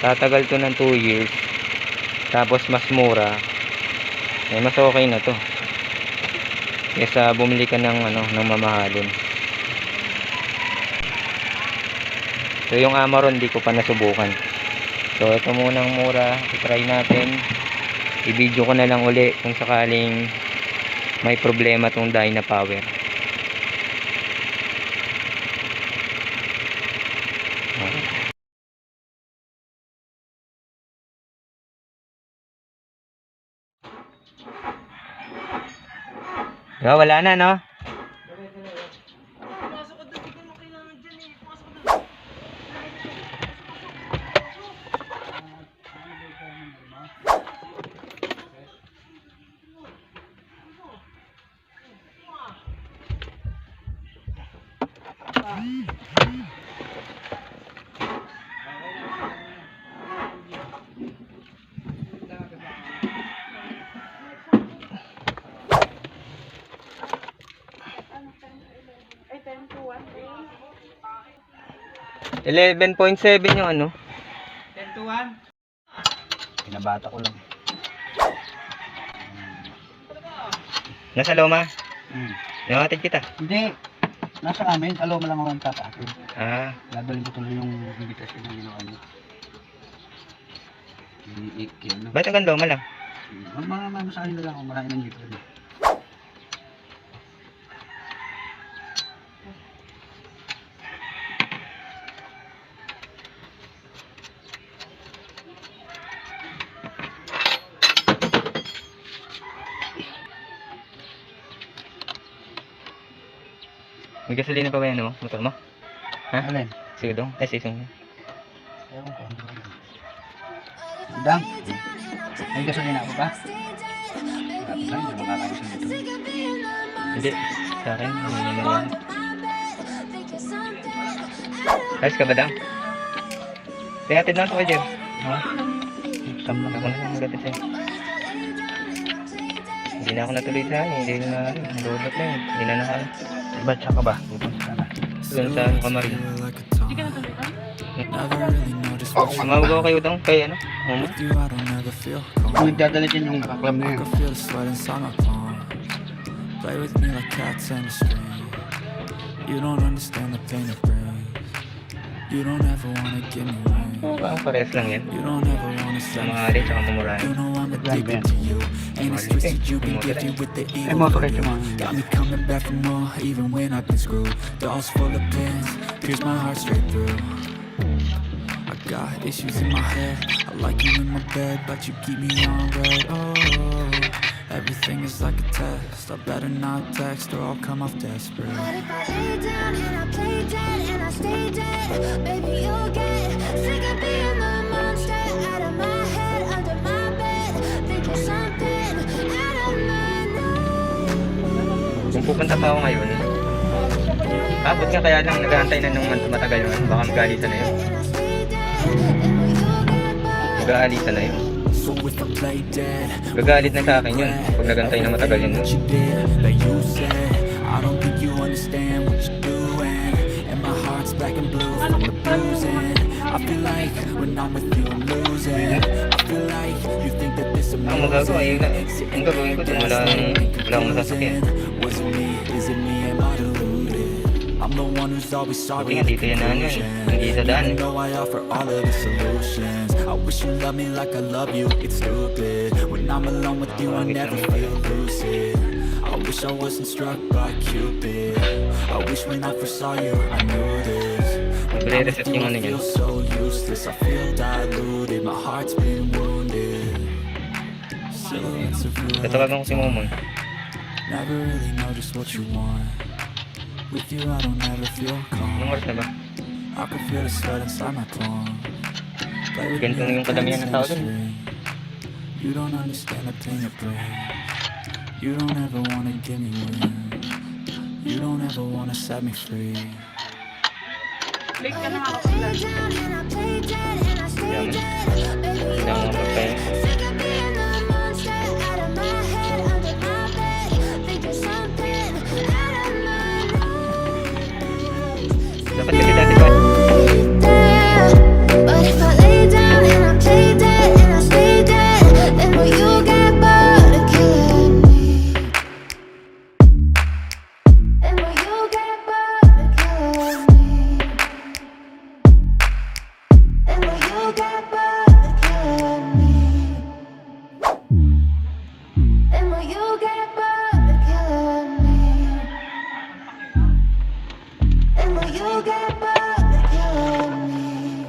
tatagal to ng 2 years, tapos mas mura, eh mas okay na to kaysa bumili ka ng ng mamahalin. So yung Amaron di ko pa nasubukan, so ito munang mura, i-try natin. I-video ko na lang uli kung sakaling may problema tong Dyna Power. Wala na, no? Ay, 11.7 yung 10 to 1. Pinabata ko lang. Nasa Loma? Nakatid kita? Hindi. Nasa amin. Aloma lang ako ang tataakin. Dadalhin ko tuloy yung invitation ng ginawa niyo. Ba't hanggang Loma lang? Mga sa akin na lang ako. Marami nang dito. May gasolina pa ba yan motor mo? Ha? Alin? Sige dong. Sisong. Ewan ko. Dang. May gasolina ako ba? Hindi makakain dito. Hindi. Sa akin. Hindi na yan. Ayos ka ba dang? Tinatid lang ito ka Jeff. Ha? Sama Ako na lang magatid sa'yo. Hindi na ako natuloy sa akin. Hindi na nalulot na yun. Hindi na nakain. Ba't siya ka ba? Pupunta na. Doon sa Kamarin. Hindi ka natuloy ka? Tumawag ako kayo dong kay Kung nagdadala dyan yung kaklam na yun. Play with me like cats and a string. You don't understand the pain it brings. You don't ever wanna give me wings. Ang pares lang yan. You don't ever wanna Sa say mga alin tsaka pumurahin. you know I'm addicted to you. And it's twisted you've been gifted with the Ay, evil Motolite in you. yung mga Got me coming back for more even when I've been screwed. Dolls full of pins, pierce my heart straight through. I got issues in my head. I like you in my bed, but you keep me on red. Oh, everything is like a test. I better not text or I'll come off desperate. What if I lay down and I play dead and I stay dead? Baby, you'll get sick of being the monster out of my head, under my bed, thinking something out of my nose. Kung pupunta pa ako ngayon, abot nga kaya lang nag-aantay na nung matagal yun. Baka mag-aalisa na yun. Mag-aalisa na yun. Gagalit na sa akin yun pag nagantay na matagal yun. I don't think you understand what you're doing, and my heart's black and blue from the bruising. I feel like when I'm with you I'm losing. I feel like you think that this is Ang magagawa, yung gagawin ko dun, wala akong masasakyan. Was it me? Is it me? Am I deluded? I'm the one who's always sorry. Buti nga dito yan na yun. Hindi sa daan. I know I offer all of the solutions. I wish you loved me like I love you. It's stupid. When I'm alone with you, I never feel lucid. I wish I wasn't struck by Cupid. I wish when I first saw you, I knew this. When I'm with you, I feel so useless. I feel diluted. My heart's been wounded. Silhouettes of you. Tatawagan ko si Momon. Never really know just what you want. With you, I don't ever feel calm. Anong oras na ba? I can feel the sweat inside my palm. Ganito na yung kadamihan ng tao dun. You don't understand the pain it brings. You don't ever wanna give me wings. You don't ever wanna set me free. Late ka na ako. Yaman. Hindi ako mapagpahin. Dapat kasi dati pa. But if I lay down you get bored killing me? And will you get bored killing me? And will you get bored killing me?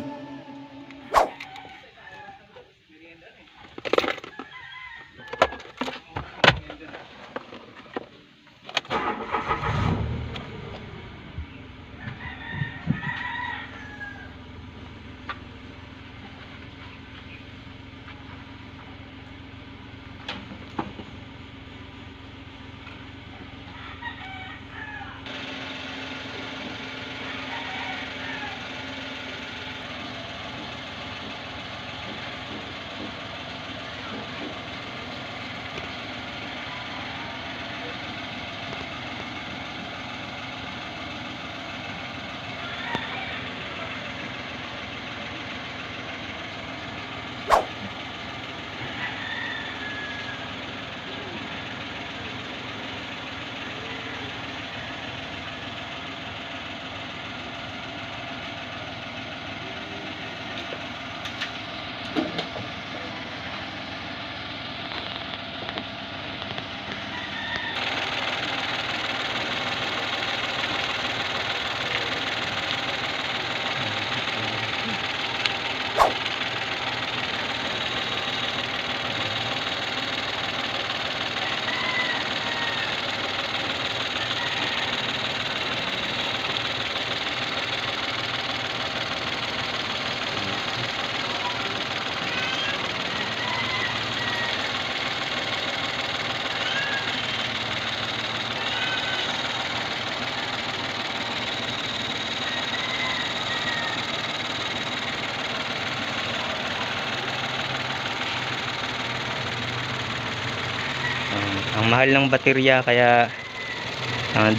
Ang mahal ng baterya, kaya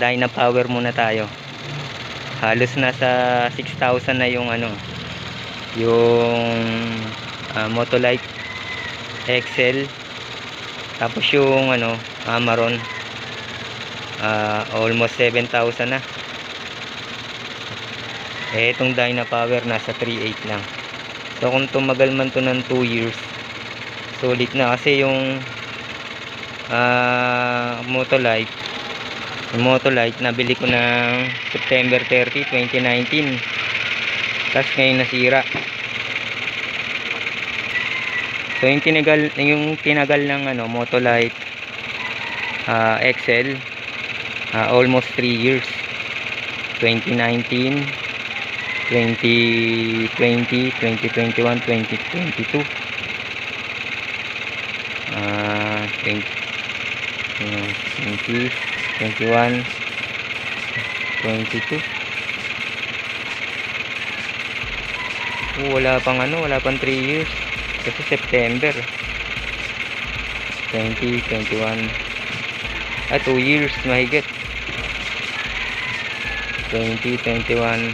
Dyna Power muna tayo. Halos nasa 6,000 na yung Motolite Excel. Tapos yung Amaron, almost 7,000 na. Itong Dyna Power nasa 3,800 lang. So kung tumagal man to ng 2 years, sulit na. Kasi yung Motolite nabili ko ng September 30, 2019. Tapos ngayon nasira. So yung tinagal ng Motolite Excel, almost 3 years. 2019, 2020, 2021, 2022, 20, 21, 22. Wala pang 3 years kasi September 2021, 2 years mahigit. 2021,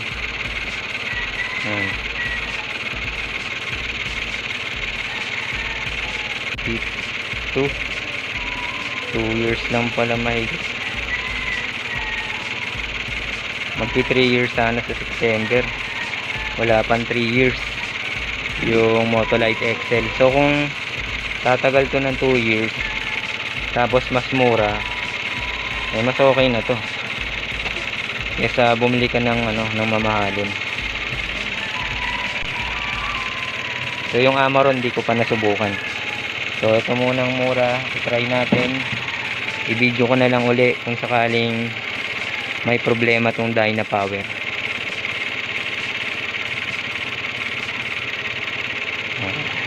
2 years lang pala mahigit. Magti 3 years sana sa September. Wala pang 3 years yung Motolite Excel. So kung tatagal to ng 2 years tapos mas mura, mas okay na to kaysa bumili ka ng mamahalin. So yung Amaron di ko pa nasubukan. So ito munang mura, i-try natin. I-video ko na lang uli kung sakaling may problema tong Dyna Power. Okay.